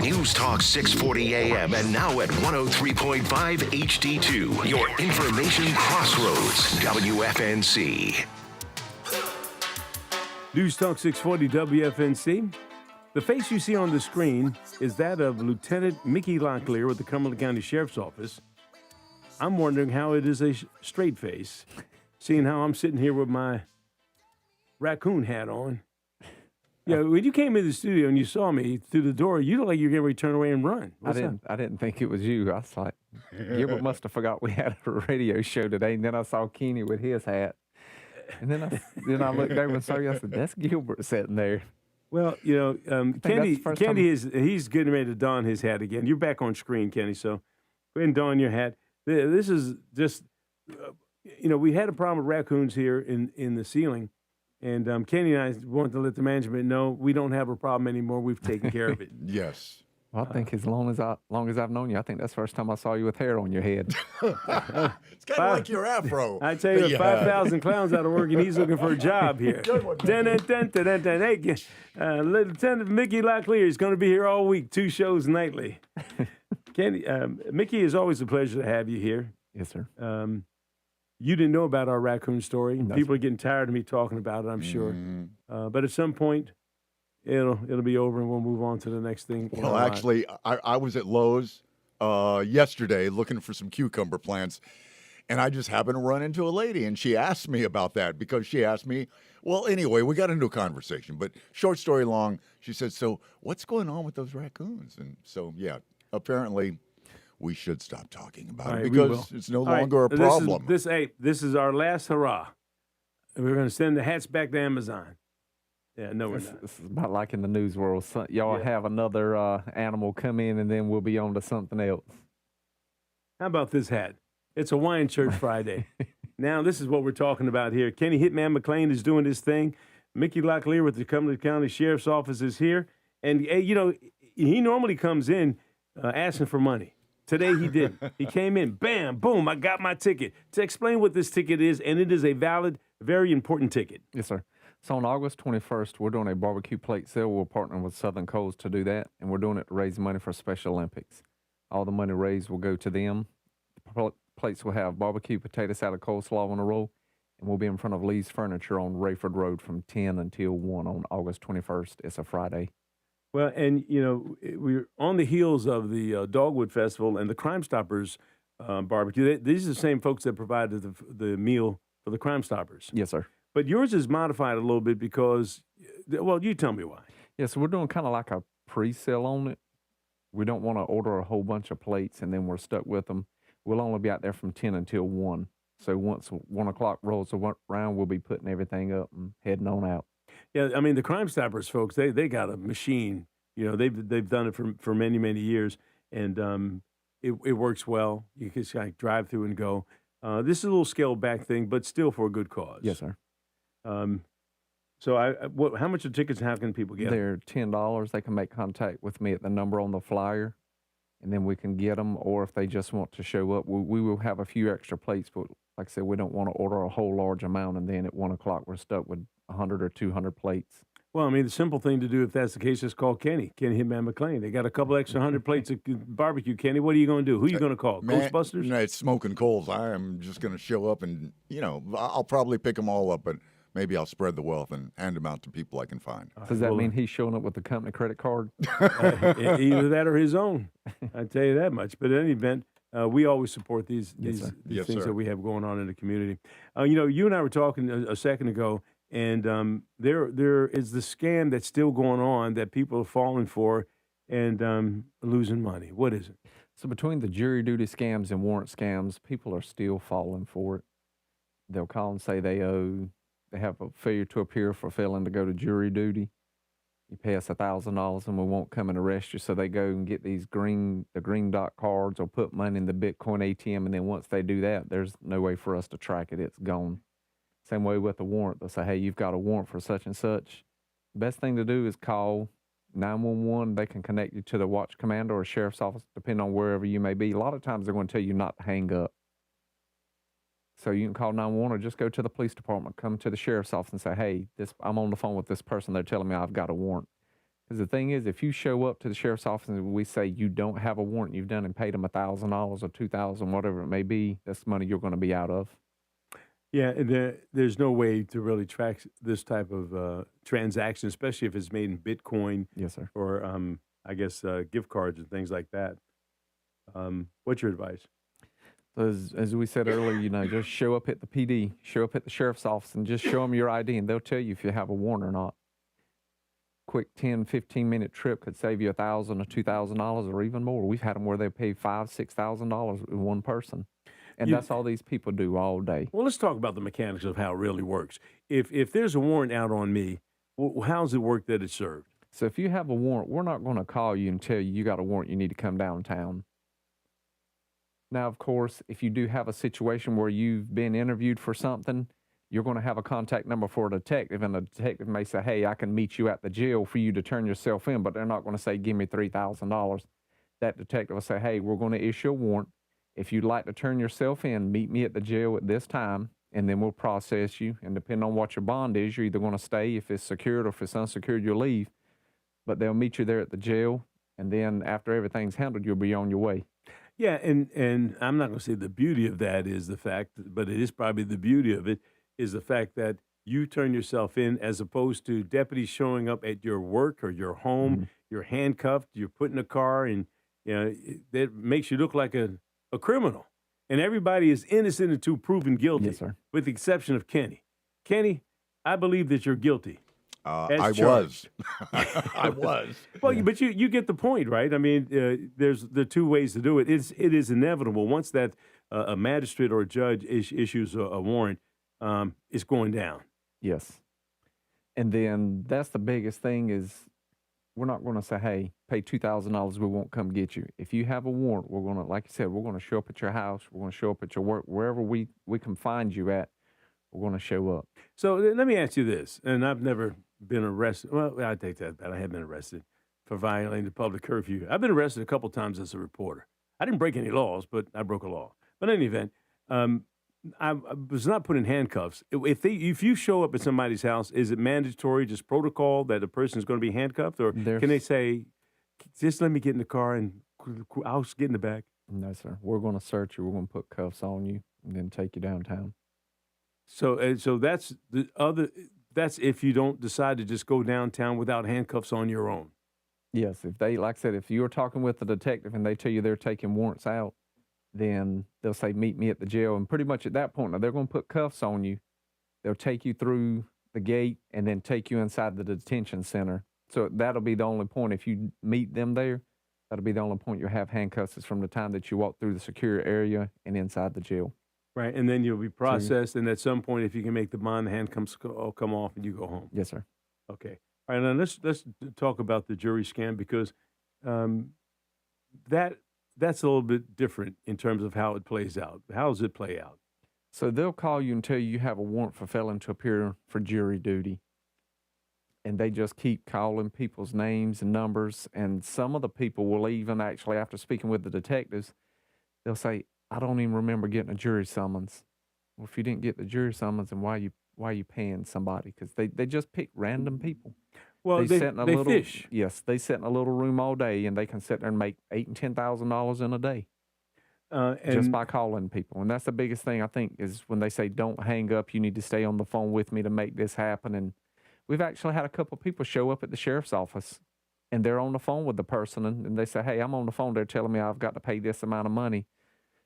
News Talk 640 AM and now at 103.5 HD2. Your information crossroads. WFNC. News Talk 640 WFNC. The face you see on the screen is that of Lieutenant Mickey LOCKLEAR with the Cumberland County Sheriff's Office. I'm wondering how it is a straight face, seeing how I'm sitting here with my raccoon hat on. Yeah, when you came in the studio and you saw me through the door, you looked like you were getting ready to turn away and run. I didn't think it was you. I was like, Gilbert must have forgot we had a radio show today. And then I saw Kenny with his hat. And then I looked over and saw you. I said, that's Gilbert sitting there. Well, Kenny he's getting ready to don his hat again. You're back on screen, Kenny, so go ahead and don your hat. This is just, we had a problem with raccoons here in the ceiling. And Kenny and I wanted to let the management know we don't have a problem anymore. We've taken care of it. Yes. Well, I think as long as I've known you, I think that's the first time I saw you with hair on your head. It's kind of like your afro. I tell you, 5,000 clowns out of work, and he's looking for a job here. Good one. Hey, Lieutenant Mickey LOCKLEAR is going to be here all week, 2 shows nightly. Kenny, Mickey, it's always a pleasure to have you here. Yes, sir. You didn't know about our raccoon story. That's People are getting tired of me talking about it, I'm sure. But at some point, it'll be over and we'll move on to the next thing. Well, actually, I was at Lowe's yesterday looking for some cucumber plants, and I just happened to run into a lady, and she asked me about that because she asked me, well, anyway, we got into a conversation, but short story long, she said, so what's going on with those raccoons? And so, yeah, apparently we should stop talking about it because it's no longer a problem. This is our last hurrah. We're going to send the hats back to Amazon. Yeah, no, we're not. This is about like in the news world. So y'all have another animal come in, and then we'll be on to something else. How about this hat? It's a wine church Friday. Now, this is what we're talking about here. Kenny Hitman McLean is doing his thing. Mickey LOCKLEAR with the Cumberland County Sheriff's Office is here. And, he normally comes in asking for money. Today he didn't. He came in, bam, boom, I got my ticket. To explain what this ticket is, and it is a valid, very important ticket. Yes, sir. So on August 21st, we're doing a barbecue plate sale. We're partnering with Southern Coals to do that, and we're doing it to raise money for Special Olympics. All the money raised will go to them. The plates will have barbecue, potato salad, coleslaw on a roll, and we'll be in front of Lee's Furniture on Rayford Road from 10 until 1 on August 21st. It's a Friday. Well, and, we're on the heels of the Dogwood Festival and the Crime Stoppers barbecue. These are the same folks that provided the meal for the Crime Stoppers. Yes, sir. But yours is modified a little bit because, well, you tell me why. Yeah, so we're doing kind of like a pre-sale on it. We don't want to order a whole bunch of plates and then we're stuck with them. We'll only be out there from 10 until 1. So once 1 o'clock rolls around, we'll be putting everything up and heading on out. Yeah, I mean, the Crime Stoppers folks, they got a machine. They've done it for many, many years, and it works well. You can just like drive through and go. This is a little scaled back thing, but still for a good cause. Yes, sir. So how much are tickets and how can people get them? They're $10. They can make contact with me at the number on the flyer, and then we can get them. Or if they just want to show up, we will have a few extra plates, but like I said, we don't want to order a whole large amount, and then at 1 o'clock we're stuck with 100 or 200 plates. Well, I mean, the simple thing to do if that's the case is call Kenny Hitman McLean. They got a couple extra 100 plates of barbecue. Kenny, what are you going to do? Who are you going to call? Ghostbusters? No, it's smoking coals. I am just going to show up and, I'll probably pick them all up, but maybe I'll spread the wealth and hand them out to people I can find. Does that mean he's showing up with the company credit card? Either that or his own. I tell you that much. But in any event, we always support these Yes, things sir. that we have going on in the community. You and I were talking a second ago, and there is the scam that's still going on that people are falling for and losing money. What is it? So between the jury duty scams and warrant scams, people are still falling for it. They'll call and say they have a failure to appear for failing to go to jury duty. You pay us $1,000 and we won't come and arrest you. So they go and get these green dot cards or put money in the Bitcoin ATM. And then once they do that, there's no way for us to track it. It's gone. Same way with a warrant. They'll say, hey, you've got a warrant for such and such. Best thing to do is call 911. They can connect you to the watch commander or sheriff's office, depending on wherever you may be. A lot of times they're going to tell you not to hang up. So you can call 911 or just go to the police department, come to the sheriff's office and say, hey, I'm on the phone with this person. They're telling me I've got a warrant. Because the thing is, if you show up to the sheriff's office and we say you don't have a warrant, you've done and paid them $1,000 or $2,000, whatever it may be, that's money you're going to be out of. Yeah, and there's no way to really track this type of transaction, especially if it's made in Bitcoin Yes, sir. or, I guess, gift cards and things like that. What's your advice? As we said earlier, just show up at the PD, show up at the sheriff's office, and just show them your ID, and they'll tell you if you have a warrant or not. Quick 10, 15-minute trip could save you $1,000 or $2,000 or even more. We've had them where they pay $5,000, $6,000 with one person. And that's all these people do all day. Well, let's talk about the mechanics of how it really works. If there's a warrant out on me, how does it work that it's served? So if you have a warrant, we're not going to call you and tell you got a warrant, you need to come downtown. Now, of course, if you do have a situation where you've been interviewed for something, you're going to have a contact number for a detective, and the detective may say, hey, I can meet you at the jail for you to turn yourself in, but they're not going to say, give me $3,000. That detective will say, hey, we're going to issue a warrant. If you'd like to turn yourself in, meet me at the jail at this time, and then we'll process you. And depending on what your bond is, you're either going to stay. If it's secured or if it's unsecured, you'll leave. But they'll meet you there at the jail, and then after everything's handled, you'll be on your way. Yeah, and I'm not going to say the beauty of that is the fact, but it is probably the beauty of it, is the fact that you turn yourself in as opposed to deputies showing up at your work or your home. Mm-hmm. You're handcuffed, you're put in a car, and that makes you look like a criminal. And everybody is innocent until proven guilty, yes, sir, with the exception of Kenny. Kenny, I believe that you're guilty. I was. I was. Well, but you get the point, right? I mean, there's the two ways to do it. It is inevitable. Once that a magistrate or a judge issues a warrant, it's going down. Yes. And then that's the biggest thing is we're not going to say, hey, pay $2,000, we won't come get you. If you have a warrant, we're going to, like you said, we're going to show up at your house, we're going to show up at your work, wherever we can find you at, we're going to show up. So let me ask you this, and I've never been arrested. Well, I take that back. I have been arrested for violating the public curfew. I've been arrested a couple times as a reporter. I didn't break any laws, but I broke a law. But in any event, I was not put in handcuffs. If you show up at somebody's house, is it mandatory, just protocol, that a person is going to be handcuffed? Or can they say, just let me get in the car and I'll get in the back? No, sir. We're going to search you. We're going to put cuffs on you and then take you downtown. So that's that's if you don't decide to just go downtown without handcuffs on your own. Yes. If they, like I said, if you're talking with the detective and they tell you they're taking warrants out, then they'll say, meet me at the jail. And pretty much at that point, now they're going to put cuffs on you. They'll take you through the gate and then take you inside the detention center. So that'll be the only point. If you meet them there, that'll be the only point you'll have handcuffs is from the time that you walk through the secure area and inside the jail. Right, and then you'll be processed, and at some point, if you can make the bond, the handcuffs come off, and you go home. Yes, sir. Okay. All right, now let's talk about the jury scam, because that's a little bit different in terms of how it plays out. How does it play out? So they'll call you and tell you have a warrant for failing to appear for jury duty, and they just keep calling people's names and numbers, and some of the people will even actually, after speaking with the detectives, they'll say, I don't even remember getting a jury summons. Well, if you didn't get the jury summons, then why are you paying somebody? Because they just pick random people. Well, they fish. Yes, they sit in a little room all day, and they can sit there and make $8,000 and $10,000 in a day just by calling people. And that's the biggest thing, I think, is when they say, don't hang up, you need to stay on the phone with me to make this happen. And we've actually had a couple of people show up at the sheriff's office, and they're on the phone with the person, and they say, hey, I'm on the phone. They're telling me I've got to pay this amount of money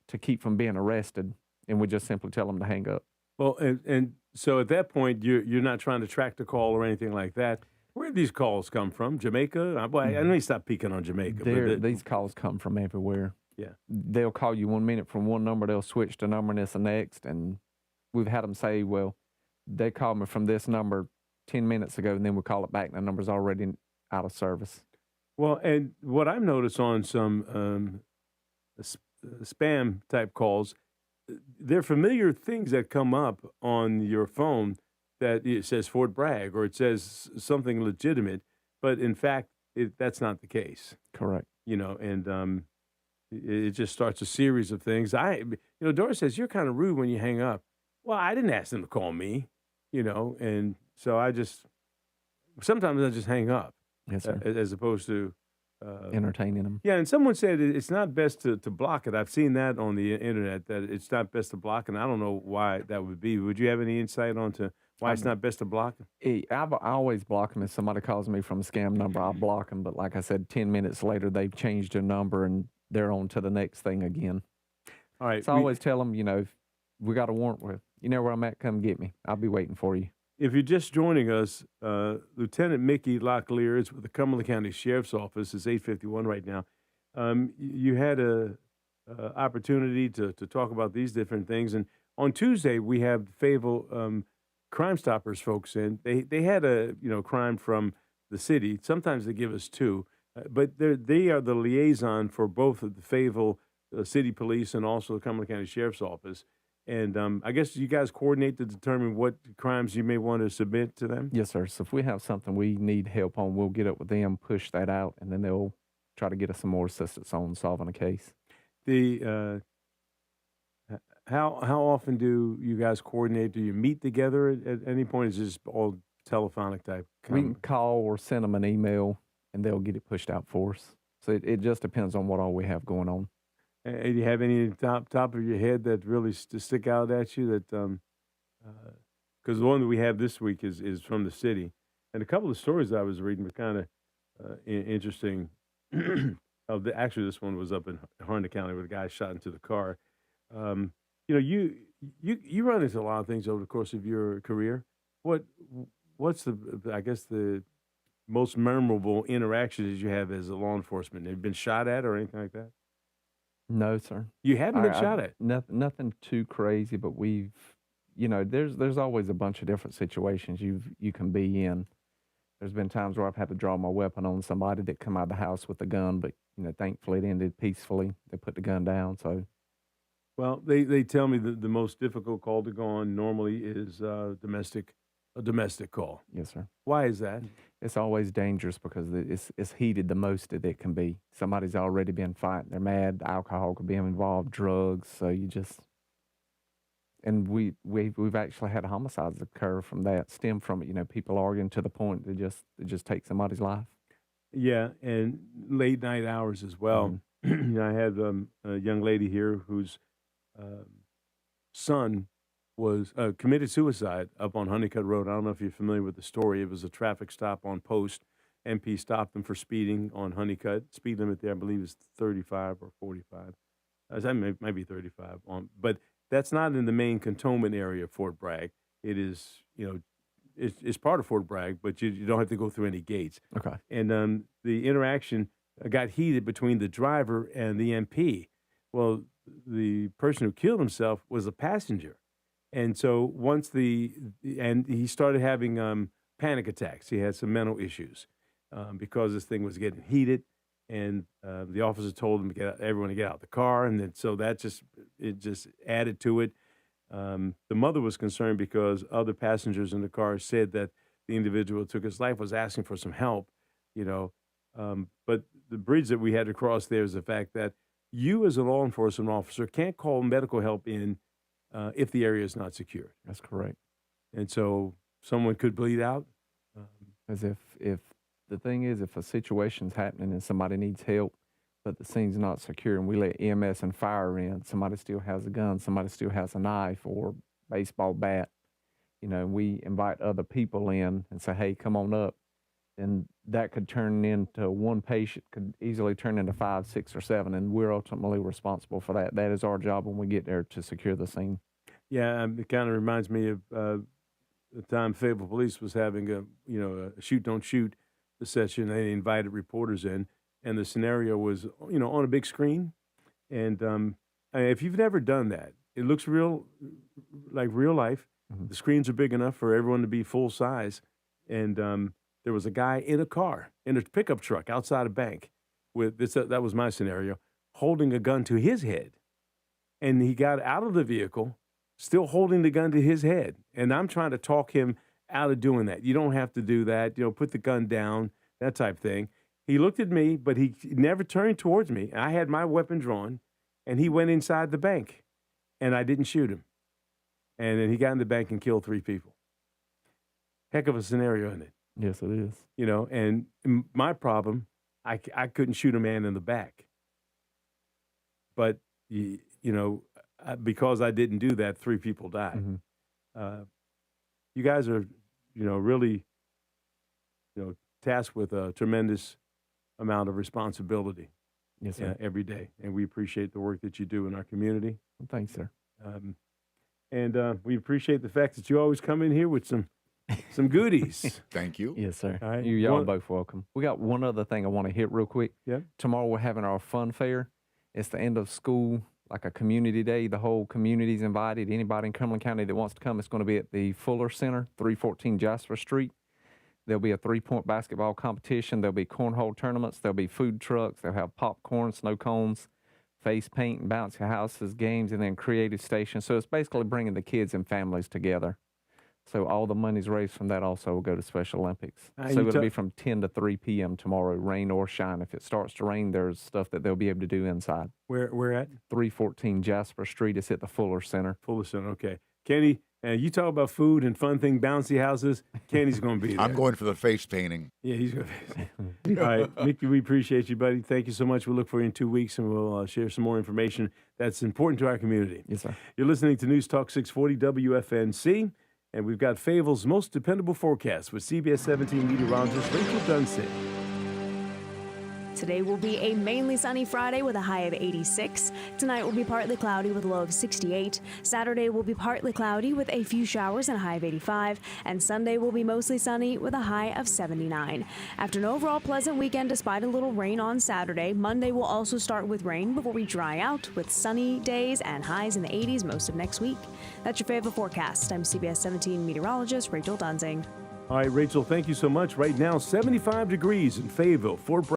to keep from being arrested, and we just simply tell them to hang up. Well, and so at that point, you're not trying to track the call or anything like that. Where do these calls come from? Jamaica? I know you stop peeking on Jamaica. These calls come from everywhere. Yeah. They'll call you 1 minute from one number, they'll switch to number and it's the next, and we've had them say, well, they called me from this number 10 minutes ago, and then we call it back, and the number's already out of service. Well, and what I've noticed on some spam type calls, they're familiar things that come up on your phone that it says Fort Bragg or it says something legitimate, but in fact, that's not the case. Correct. And it just starts a series of things. Doris says, you're kind of rude when you hang up. Well, I didn't ask them to call me, and so sometimes I just hang up. Yes, sir. as opposed to Entertaining them. yeah. And someone said it's not best to block it. I've seen that on the internet that it's not best to block, and I don't know why that would be. Would you have any insight onto why it's not best to block it? I always block them. If somebody calls me from a scam number, I'll block them. But like I said, 10 minutes later, they've changed their number and they're on to the next thing again. All right. So I always tell them, if we got a warrant with, you know where I'm at, come get me. I'll be waiting for you. If you're just joining us, Lieutenant Mickey LOCKLEAR is with the Cumberland County Sheriff's Office. It's 8:51 right now. You had a opportunity to talk about these different things, and on Tuesday we have Fayetteville Crime Stoppers folks in. They had a crime from the city. Sometimes they give us two, but they are the liaison for both of the Fayetteville City Police and also the Cumberland County Sheriff's Office. And I guess you guys coordinate to determine what crimes you may want to submit to them? Yes, sir. So if we have something we need help on, we'll get up with them, push that out, and then they'll try to get us some more assistance on solving a case. How often do you guys coordinate? Do you meet together at any point? Is this all telephonic type? We can call or send them an email, and they'll get it pushed out for us. So it just depends on what all we have going on. Do you have any top of your head that really stick out at you? That because the one that we have this week is from the city, and a couple of stories I was reading were kind of interesting. Actually, this one was up in Harnett County where the guy shot into the car. You run into a lot of things over the course of your career. What's the most memorable interactions you have as a law enforcement? Have you been shot at or anything like that? No, sir. You haven't been shot at? Nothing too crazy, but there's always a bunch of different situations you can be in. There's been times where I've had to draw my weapon on somebody that come out of the house with a gun, but thankfully it ended peacefully. They put the gun down. So, well, they tell me that the most difficult call to go on normally is a domestic call. Yes, sir. Why is that? It's always dangerous because it's heated the most that it can be. Somebody's already been fighting. They're mad. Alcohol could be involved, drugs. So and we've actually had homicides occur from that, stem from it. People arguing to the point that it just takes somebody's life. Yeah, and late night hours as well. Mm-hmm. I had a young lady here whose son was committed suicide up on Honeycutt Road. I don't know if you're familiar with the story. It was a traffic stop on Post. MP stopped them for speeding on Honeycutt. Speed limit there, I believe, is 35 or 45. That might be 35. But that's not in the main cantonment area of Fort Bragg. It is, it's part of Fort Bragg, but you don't have to go through any gates. Okay. And the interaction got heated between the driver and the MP. Well, the person who killed himself was a passenger. And so once and he started having panic attacks. He had some mental issues because this thing was getting heated, and the officer told him everyone to get out of the car, and then so that just added to it. The mother was concerned because other passengers in the car said that the individual who took his life was asking for some help, But the bridge that we had to cross there is the fact that you, as a law enforcement officer, can't call medical help in if the area is not secure. That's correct. And so someone could bleed out. As if the thing is, if a situation's happening and somebody needs help, but the scene's not secure, and we let EMS and fire in, somebody still has a gun, somebody still has a knife or baseball bat, we invite other people in and say, hey, come on up. And that could turn into one patient, could easily turn into 5, 6, or 7, and we're ultimately responsible for that. That is our job when we get there, to secure the scene. Yeah, it kind of reminds me of the time Fayetteville Police was having a shoot, don't shoot session. They invited reporters in, and the scenario was, on a big screen. And if you've never done that, it looks like real life. Mm-hmm. The screens are big enough for everyone to be full size. And there was a guy in a car, in a pickup truck outside a bank with this. That was my scenario, holding a gun to his head. And he got out of the vehicle, still holding the gun to his head. And I'm trying to talk him out of doing that. You don't have to do that. Put the gun down, that type thing. He looked at me, but he never turned towards me. I had my weapon drawn, and he went inside the bank, and I didn't shoot him. And then he got in the bank and killed 3 people. Heck of a scenario, isn't it? Yes, it is. You know, and my problem, I couldn't shoot a man in the back. But, you know, because I didn't do that, 3 people died. Mm-hmm. You guys are, you know, really, you know, tasked with a tremendous amount of responsibility. Yes, sir. Every day. And we appreciate the work that you do in our community. Well, thanks, sir. And we appreciate the fact that you always come in here with some goodies. Thank you. Yes, sir. All right. Y'all both welcome. We got one other thing I want to hit real quick. Yeah. Tomorrow we're having our fun fair. It's the end of school, like a community day. The whole community's invited. Anybody in Cumberland County that wants to come, it's going to be at the Fuller Center, 314 Jasper Street. There'll be a 3-point basketball competition. There'll be cornhole tournaments. There'll be food trucks. They'll have popcorn, snow cones, face paint, and bouncy houses, games, and then creative stations. So it's basically bringing the kids and families together. So all the money's raised from that also will go to Special Olympics. So it'll be from 10 to 3 p.m. tomorrow, rain or shine. If it starts to rain, there's stuff that they'll be able to do inside. Where at? 314 Jasper Street. It's at the Fuller Center. Fuller Center, okay. Kenny, you talk about food and fun thing, bouncy houses. Kenny's going to be there. I'm going for the face painting. Yeah, he's going to be. All right, Mickey, we appreciate you, buddy. Thank you so much. We'll look for you in 2 weeks, and we'll share some more information that's important to our community. Yes, sir. You're listening to News Talk 640 WFNC, and we've got Fayetteville's most dependable forecast with CBS 17 meteorologist Rachel Dunsey. Today will be a mainly sunny Friday with a high of 86. Tonight will be partly cloudy with a low of 68. Saturday will be partly cloudy with a few showers and a high of 85. And Sunday will be mostly sunny with a high of 79. After an overall pleasant weekend despite a little rain on Saturday, Monday will also start with rain before we dry out with sunny days and highs in the 80s most of next week. That's your Fayetteville forecast. I'm CBS 17 meteorologist Rachel Dunsing. All right, Rachel, thank you so much. Right now, 75 degrees in Fayetteville, Fort Bragg.